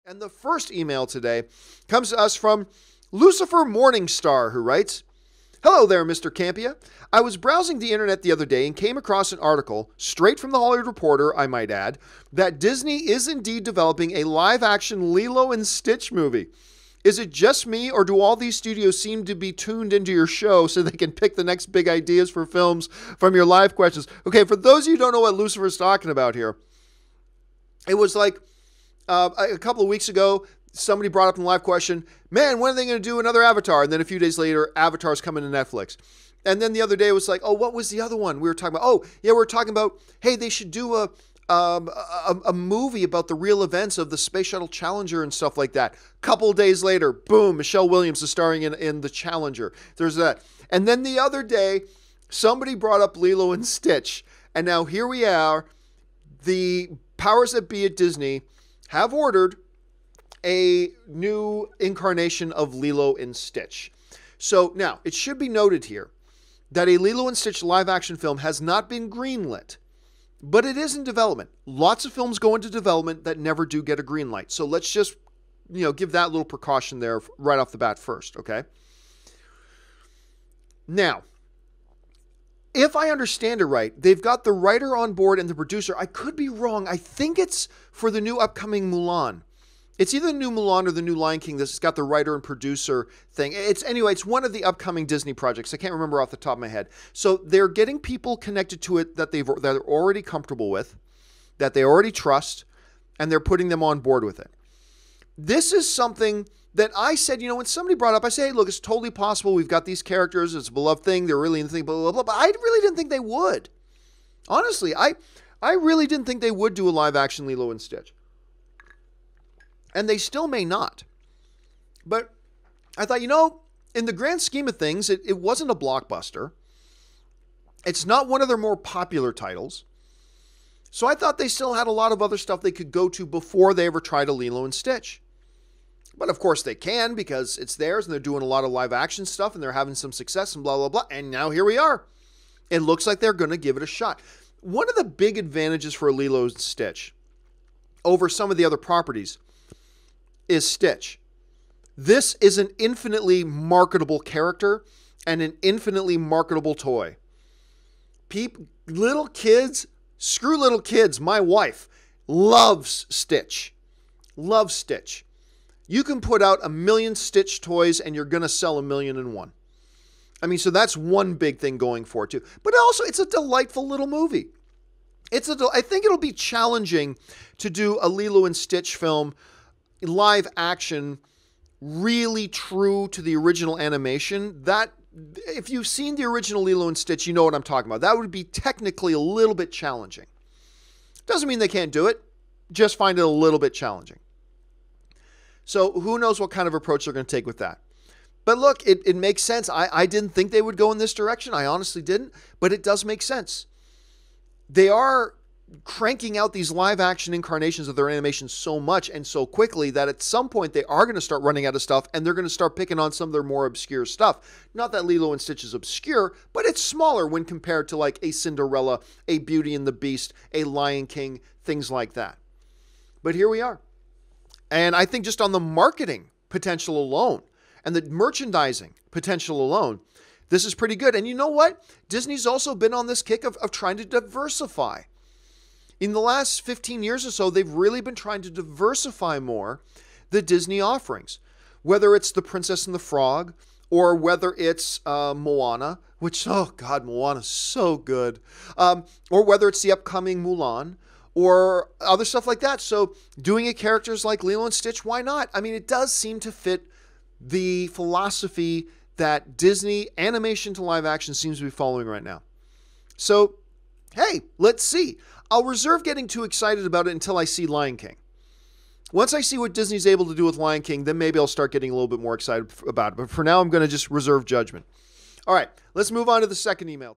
And the first email today comes to us from Lucifer Morningstar, who writes, "Hello there, Mr. Campea. I was browsing the internet the other day and came across an article, straight from the Hollywood Reporter, I might add, that Disney is indeed developing a live-action Lilo and Stitch movie. Is it just me, or do all these studios seem to be tuned into your show so they can pick the next big ideas for films from your live questions?" Okay, for those of you who don't know what Lucifer's talking about here, it was like a couple of weeks ago, somebody brought up in the live question, man, when are they going to do another Avatar? And then a few days later, Avatar's coming to Netflix. And then the other day it was like, oh, what was the other one we were talking about? Oh, yeah, we were talking about, hey, they should do a movie about the real events of the Space Shuttle Challenger and stuff like that. Couple of days later, boom, Michelle Williams is starring in the Challenger. There's that. And then the other day, somebody brought up Lilo and Stitch. And now here we are. The powers that be at Disney have ordered a new incarnation of Lilo and Stitch. So now, it should be noted here that a Lilo and Stitch live-action film has not been greenlit, but it is in development. Lots of films go into development that never do get a green light. So let's just, give that little precaution there right off the bat first, okay? Now, if I understand it right, they've got the writer on board and the producer. I could be wrong. I think it's for the new upcoming Mulan. It's either the new Mulan or the new Lion King that's got the writer and producer thing. It's one of the upcoming Disney projects. I can't remember off the top of my head. So they're getting people connected to it that they're already comfortable with, that they already trust, and they're putting them on board with it. This is something that I said, when somebody brought up, I say, hey, look, it's totally possible. We've got these characters. It's a beloved thing. They're really in the thing, blah, blah, blah. But I really didn't think they would. Honestly, I really didn't think they would do a live action Lilo and Stitch. And they still may not. But I thought, in the grand scheme of things, it wasn't a blockbuster. It's not one of their more popular titles. So I thought they still had a lot of other stuff they could go to before they ever tried a Lilo and Stitch. But of course they can, because it's theirs and they're doing a lot of live action stuff and they're having some success and blah, blah, blah. And now here we are. It looks like they're going to give it a shot. One of the big advantages for Lilo and Stitch over some of the other properties is Stitch. This is an infinitely marketable character and an infinitely marketable toy. Little kids, screw little kids, my wife loves Stitch. Loves Stitch. You can put out 1 million Stitch toys and you're going to sell 1,000,001. So that's one big thing going for it too. But also, it's a delightful little movie. I think it'll be challenging to do a Lilo and Stitch film, live action, really true to the original animation. That, if you've seen the original Lilo and Stitch, you know what I'm talking about. That would be technically a little bit challenging. Doesn't mean they can't do it. Just find it a little bit challenging. So who knows what kind of approach they're going to take with that. But look, it makes sense. I didn't think they would go in this direction. I honestly didn't. But it does make sense. They are cranking out these live action incarnations of their animation so much and so quickly that at some point they are going to start running out of stuff and they're going to start picking on some of their more obscure stuff. Not that Lilo and Stitch is obscure, but it's smaller when compared to like a Cinderella, a Beauty and the Beast, a Lion King, things like that. But here we are. And I think just on the marketing potential alone and the merchandising potential alone, this is pretty good. And you know what? Disney's also been on this kick of trying to diversify. In the last 15 years or so, they've really been trying to diversify more the Disney offerings. Whether it's The Princess and the Frog, or whether it's Moana, which, oh God, Moana's so good. Or whether it's the upcoming Mulan, or other stuff like that. So doing it characters like Lilo and Stitch, why not? It does seem to fit the philosophy that Disney animation to live action seems to be following right now. So, hey, let's see. I'll reserve getting too excited about it until I see Lion King. Once I see what Disney's able to do with Lion King, then maybe I'll start getting a little bit more excited about it. But for now, I'm going to just reserve judgment. All right, let's move on to the second email.